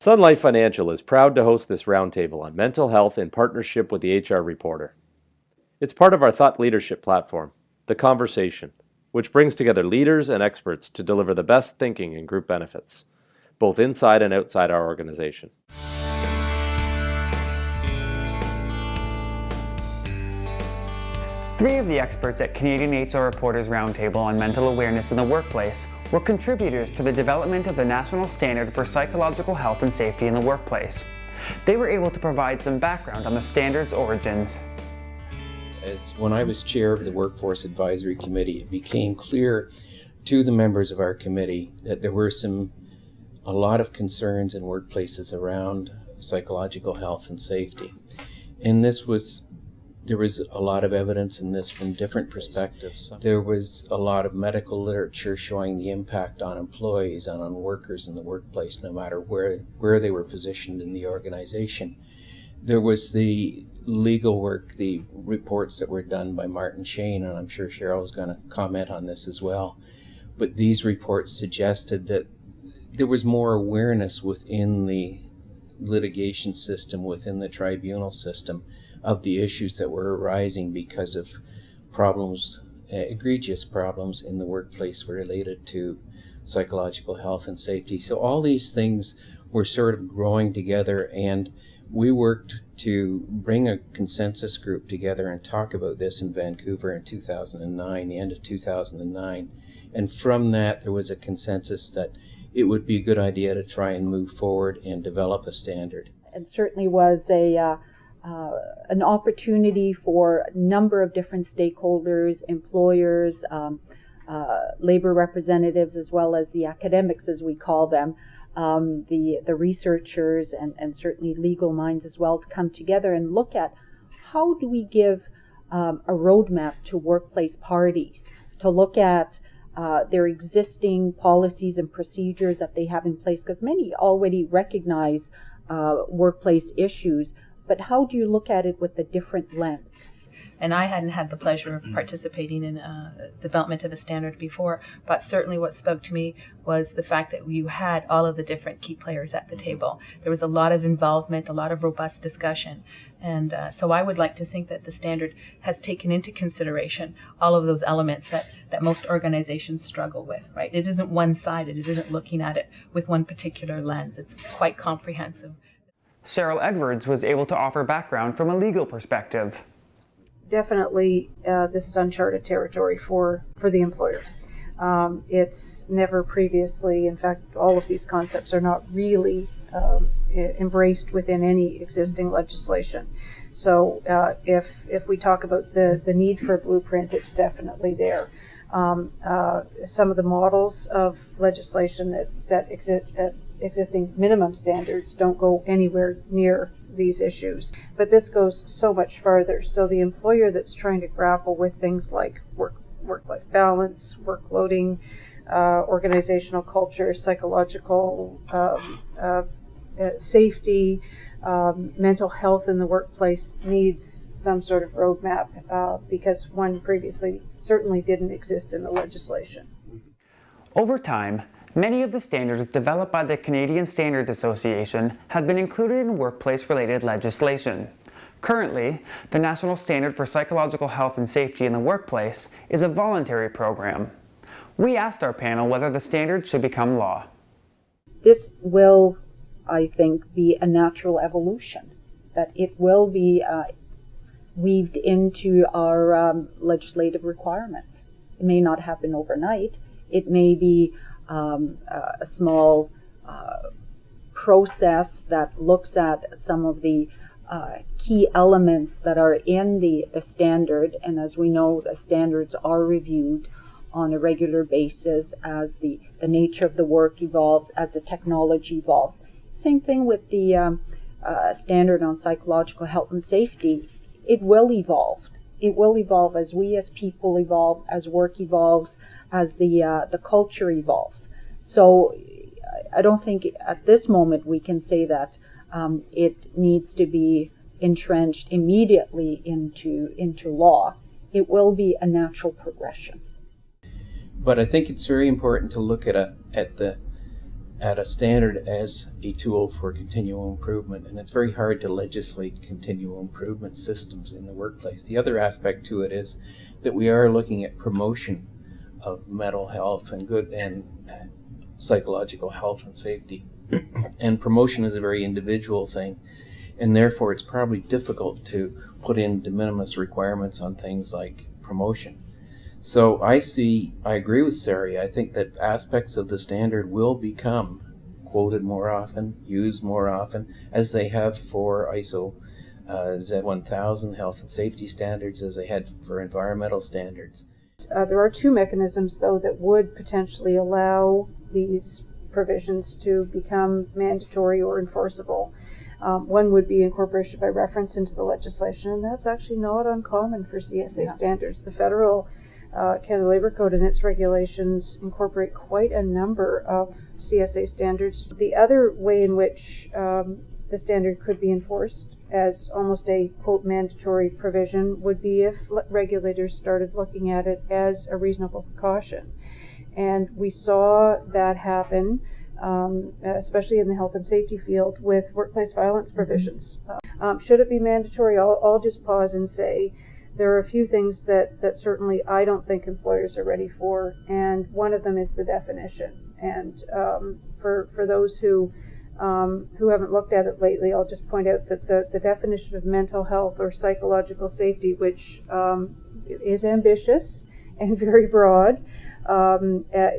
Sun Life Financial is proud to host this roundtable on mental health in partnership with the HR Reporter. It's part of our thought leadership platform, The Conversation, which brings together leaders and experts to deliver the best thinking in group benefits, both inside and outside our organization. Three of the experts at Canadian HR Reporter's Roundtable on Mental Awareness in the Workplace were contributors to the development of the National Standard for Psychological Health and Safety in the Workplace. They were able to provide some background on the standard's origins. When I was chair of the Workforce Advisory Committee, it became clear to the members of our committee that there were a lot of concerns in workplaces around psychological health and safety. And there was a lot of evidence in this from different perspectives. There was a lot of medical literature showing the impact on employees and on workers in the workplace, no matter where they were positioned in the organization. There was the legal work, the reports that were done by Martin Shane, and I'm sure Cheryl is going to comment on this as well. But these reports suggested that there was more awareness within the litigation system, within the tribunal system, of the issues that were arising because of problems, egregious problems in the workplace related to psychological health and safety. So all these things were sort of growing together, and we worked to bring a consensus group together and talk about this in Vancouver in 2009, the end of 2009. And from that, there was a consensus that it would be a good idea to try and move forward and develop a standard. It certainly was an opportunity for a number of different stakeholders, employers, labor representatives, as well as the academics, as we call them, the researchers, and certainly legal minds as well, to come together and look at how do we give a roadmap to workplace parties, to look at their existing policies and procedures that they have in place, because many already recognize workplace issues, but how do you look at it with a different lens? And I hadn't had the pleasure of participating in development of a standard before, but certainly what spoke to me was the fact that you had all of the different key players at the table. There was a lot of involvement, a lot of robust discussion. And so I would like to think that the standard has taken into consideration all of those elements that most organizations struggle with, right? It isn't one-sided. It isn't looking at it with one particular lens. It's quite comprehensive. Cheryl Edwards was able to offer background from a legal perspective. Definitely, this is uncharted territory for the employer. It's never previously, in fact, all of these concepts are not really embraced within any existing legislation. So if we talk about the need for a blueprint, it's definitely there. Some of the models of legislation that set existing minimum standards don't go anywhere near these issues. But this goes so much farther. So the employer that's trying to grapple with things like work-life balance, workloading, organizational culture, psychological safety, mental health in the workplace needs some sort of roadmap because one previously certainly didn't exist in the legislation. Over time, many of the standards developed by the Canadian Standards Association have been included in workplace-related legislation. Currently, the National Standard for Psychological Health and Safety in the Workplace is a voluntary program. We asked our panel whether the standard should become law. This will, I think, be a natural evolution, that it will be weaved into our legislative requirements. It may not happen overnight. It may be a small process that looks at some of the key elements that are in the standard, and as we know, the standards are reviewed on a regular basis as the nature of the work evolves, as the technology evolves. Same thing with the standard on psychological health and safety. It will evolve. It will evolve as we as people evolve, as work evolves, as the culture evolves. So I don't think at this moment we can say that it needs to be entrenched immediately into law. It will be a natural progression. But I think it's very important to look at at a standard as a tool for continual improvement, and it's very hard to legislate continual improvement systems in the workplace. The other aspect to it is that we are looking at promotion of mental health and good and psychological health and safety. And promotion is a very individual thing, and therefore it's probably difficult to put in de minimis requirements on things like promotion. So I agree with Sari. I think that aspects of the standard will become quoted more often, used more often, as they have for ISO Z1000 health and safety standards, as they had for environmental standards. There are two mechanisms, though, that would potentially allow these provisions to become mandatory or enforceable. One would be incorporation by reference into the legislation, and that's actually not uncommon for CSA standards. The federal Canada Labour Code and its regulations incorporate quite a number of CSA standards. The other way in which the standard could be enforced as almost a, quote, mandatory provision would be if regulators started looking at it as a reasonable precaution. And we saw that happen, especially in the health and safety field, with workplace violence provisions. Should it be mandatory? I'll just pause and say there are a few things that certainly I don't think employers are ready for, and one of them is the definition. And for those who haven't looked at it lately, I'll just point out that the definition of mental health or psychological safety, which is ambitious and very broad,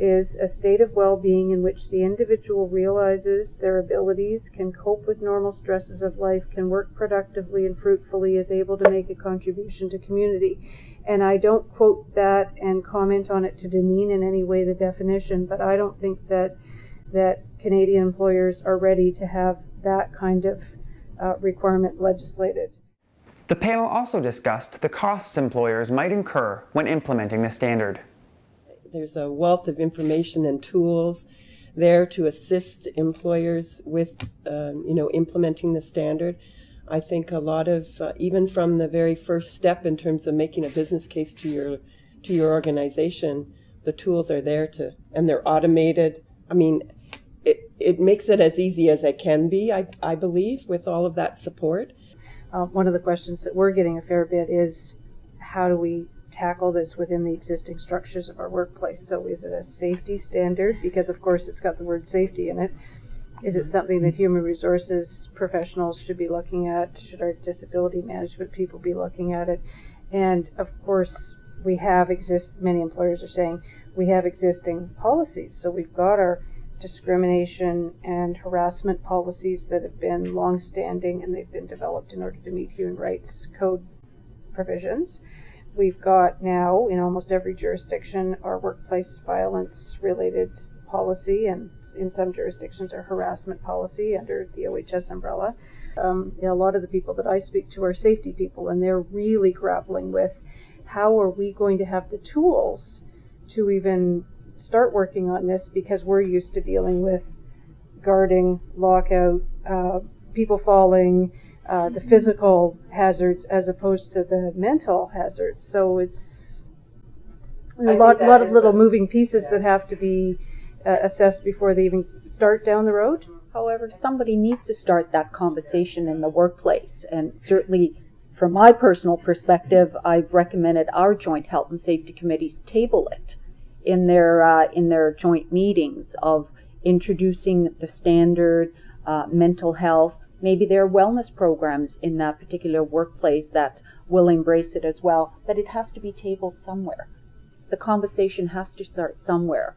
is a state of well-being in which the individual realizes their abilities, can cope with normal stresses of life, can work productively and fruitfully, is able to make a contribution to community. And I don't quote that and comment on it to demean in any way the definition, but I don't think that Canadian employers are ready to have that kind of requirement legislated. The panel also discussed the costs employers might incur when implementing the standard. There's a wealth of information and tools there to assist employers with, implementing the standard. I think a lot of, even from the very first step in terms of making a business case to your organization, the tools are there and they're automated. I mean, it makes it as easy as it can be, I believe, with all of that support. One of the questions that we're getting a fair bit is, how do we tackle this within the existing structures of our workplace? So is it a safety standard? Because of course it's got the word safety in it. Is it something that human resources professionals should be looking at? Should our disability management people be looking at it? And of course many employers are saying we have existing policies. So we've got our discrimination and harassment policies that have been long-standing, and they've been developed in order to meet human rights code provisions. We've got now, in almost every jurisdiction, our workplace violence-related policy, and in some jurisdictions, our harassment policy under the OHS umbrella. A lot of the people that I speak to are safety people, and they're really grappling with how are we going to have the tools to even start working on this, because we're used to dealing with guarding, lockout, people falling, the physical hazards as opposed to the mental hazards. So it's a lot of little moving pieces that have to be assessed before they even start down the road. However, somebody needs to start that conversation in the workplace, and certainly from my personal perspective, I've recommended our joint health and safety committees table it in their joint meetings of introducing the standard, mental health. Maybe there are wellness programs in that particular workplace that will embrace it as well, but it has to be tabled somewhere. The conversation has to start somewhere.